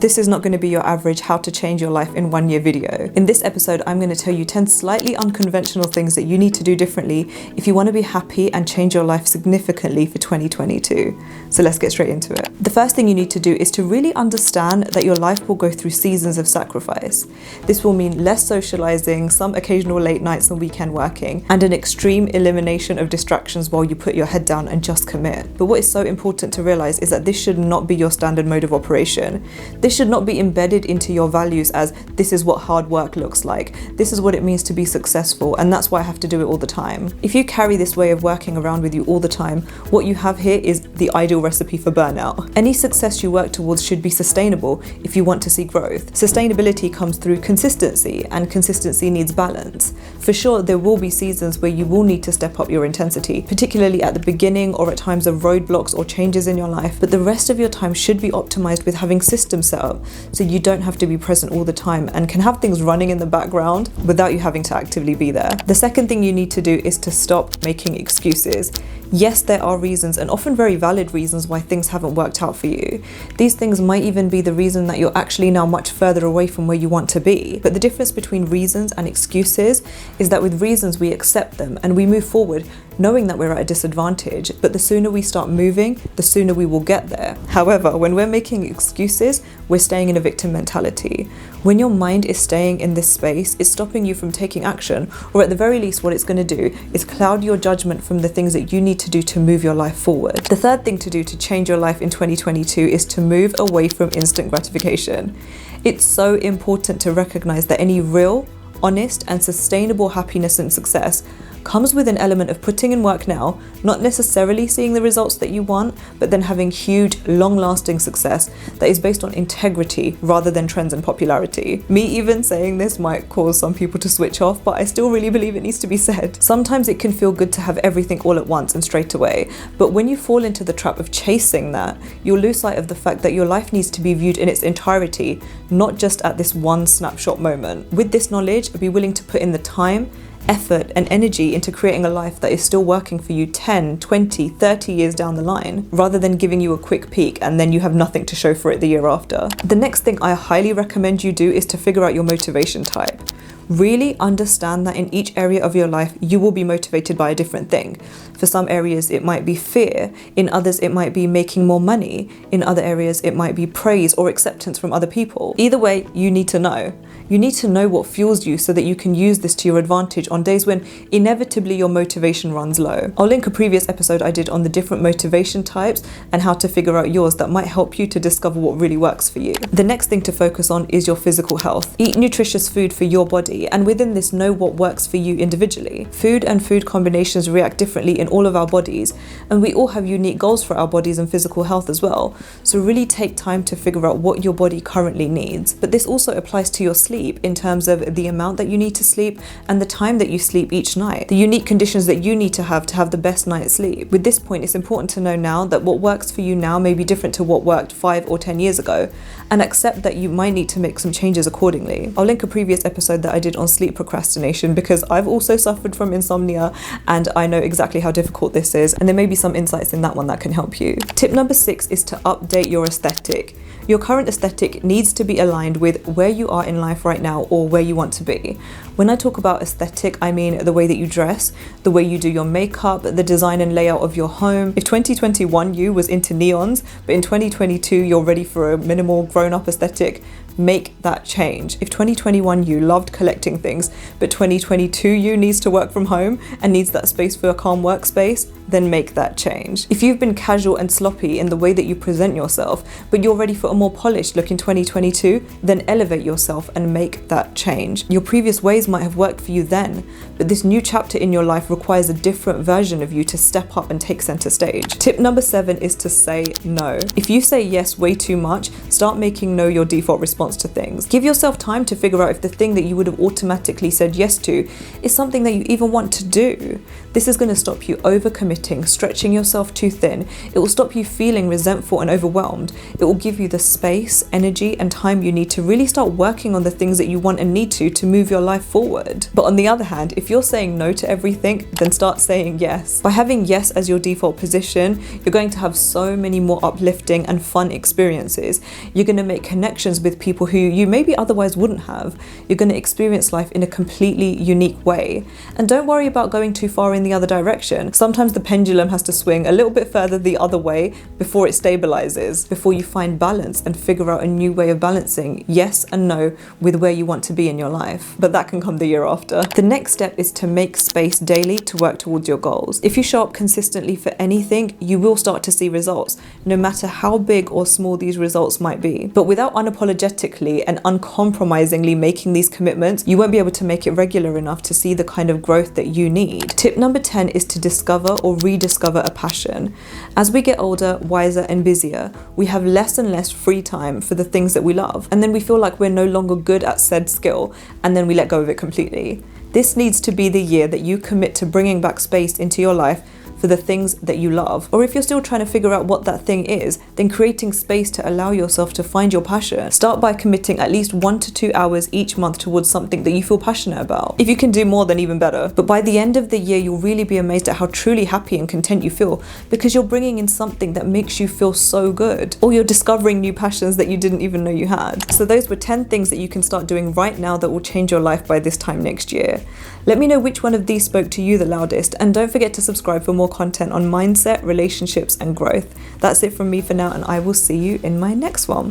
This is not going to be your average how to change your life in 1 year video. In this episode, I'm going to tell you 10 slightly unconventional things that you need to do differently if you want to be happy and change your life significantly for 2022. So let's get straight into it. The first thing you need to do is to really understand that your life will go through seasons of sacrifice. This will mean less socializing, some occasional late nights and weekend working, and an extreme elimination of distractions while you put your head down and just commit. But what is so important to realize is that this should not be your standard mode of operation. This should not be embedded into your values as this is what hard work looks like. This is what it means to be successful, and that's why I have to do it all the time. If you carry this way of working around with you all the time, what you have here is the ideal recipe for burnout. Any success you work towards should be sustainable if you want to see growth. Sustainability comes through consistency, and consistency needs balance. For sure, there will be seasons where you will need to step up your intensity, particularly at the beginning or at times of roadblocks or changes in your life, but the rest of your time should be optimized with having systems set up so you don't have to be present all the time and can have things running in the background without you having to actively be there. The second thing you need to do is to stop making excuses. Yes, there are reasons, and often very valid reasons, why things haven't worked out for you. These things might even be the reason that you're actually now much further away from where you want to be. But the difference between reasons and excuses is that with reasons we accept them and we move forward knowing that we're at a disadvantage, but the sooner we start moving, the sooner we will get there. However, when we're making excuses, we're staying in a victim mentality. When your mind is staying in this space, it's stopping you from taking action, or at the very least what it's going to do is cloud your judgment from the things that you need to do to move your life forward. The third thing to do to change your life in 2022 is to move away from instant gratification. It's so important to recognize that any real, honest, and sustainable happiness and success comes with an element of putting in work now, not necessarily seeing the results that you want, but then having huge, long-lasting success that is based on integrity rather than trends and popularity. Me even saying this might cause some people to switch off, but I still really believe it needs to be said. Sometimes it can feel good to have everything all at once and straight away, but when you fall into the trap of chasing that, you'll lose sight of the fact that your life needs to be viewed in its entirety, not just at this one snapshot moment. With this knowledge, be willing to put in the time, effort and energy into creating a life that is still working for you 10, 20, 30 years down the line, rather than giving you a quick peek and then you have nothing to show for it the year after. The next thing I highly recommend you do is to figure out your motivation type. Really understand that in each area of your life, you will be motivated by a different thing. For some areas, it might be fear. In others, it might be making more money. In other areas, it might be praise or acceptance from other people. Either way, you need to know. You need to know what fuels you so that you can use this to your advantage on days when inevitably your motivation runs low. I'll link a previous episode I did on the different motivation types and how to figure out yours that might help you to discover what really works for you. The next thing to focus on is your physical health. Eat nutritious food for your body, and within this, know what works for you individually. Food and food combinations react differently in all of our bodies, and we all have unique goals for our bodies and physical health as well. So really take time to figure out what your body currently needs. But this also applies to your sleep in terms of the amount that you need to sleep and the time that you sleep each night, the unique conditions that you need to have the best night's sleep. With this point, it's important to know now that what works for you now may be different to what worked 5 or 10 years ago, and accept that you might need to make some changes accordingly. I'll link a previous episode that I did on sleep procrastination because I've also suffered from insomnia and I know exactly how difficult this is, and there may be some insights in that one that can help you. Tip number 6 is to update your aesthetic. Your current aesthetic needs to be aligned with where you are in life right now or where you want to be. When I talk about aesthetic, I mean the way that you dress, the way you do your makeup, the design and layout of your home. If 2021 you was into neons, but in 2022 you're ready for a minimal grown-up aesthetic, make that change. If 2021 you loved collecting things, but 2022 you needs to work from home and needs that space for a calm workspace, then make that change. If you've been casual and sloppy in the way that you present yourself, but you're ready for a more polished look in 2022, then elevate yourself and make that change. Your previous ways might have worked for you then, but this new chapter in your life requires a different version of you to step up and take center stage. Tip number 7 is to say no. If you say yes way too much, start making no your default response response to things. Give yourself time to figure out if the thing that you would have automatically said yes to is something that you even want to do. This is going to stop you overcommitting, stretching yourself too thin. It will stop you feeling resentful and overwhelmed. It will give you the space, energy, and time you need to really start working on the things that you want and need to move your life forward. But on the other hand, if you're saying no to everything, then start saying yes. By having yes as your default position, you're going to have so many more uplifting and fun experiences. You're going to make connections with people who you maybe otherwise wouldn't have. You're going to experience life in a completely unique way. And don't worry about going too far in the other direction. Sometimes the pendulum has to swing a little bit further the other way before it stabilizes, before you find balance and figure out a new way of balancing yes and no with where you want to be in your life. But that can come the year after. The next step is to make space daily to work towards your goals. If you show up consistently for anything, you will start to see results, no matter how big or small these results might be. But without unapologetically and uncompromisingly making these commitments, you won't be able to make it regular enough to see the kind of growth that you need. Tip number 10 is to discover or rediscover a passion. As we get older, wiser, and busier, we have less and less free time for the things that we love, and then we feel like we're no longer good at said skill, and then we let go of it completely. This needs to be the year that you commit to bringing back space into your life for the things that you love. Or if you're still trying to figure out what that thing is, then creating space to allow yourself to find your passion. Start by committing at least 1 to 2 hours each month towards something that you feel passionate about. If you can do more, then even better. But by the end of the year, you'll really be amazed at how truly happy and content you feel, because you're bringing in something that makes you feel so good. Or you're discovering new passions that you didn't even know you had. So those were 10 things that you can start doing right now that will change your life by this time next year. Let me know which one of these spoke to you the loudest, and don't forget to subscribe for more content on mindset, relationships, and growth. That's it from me for now, and I will see you in my next one.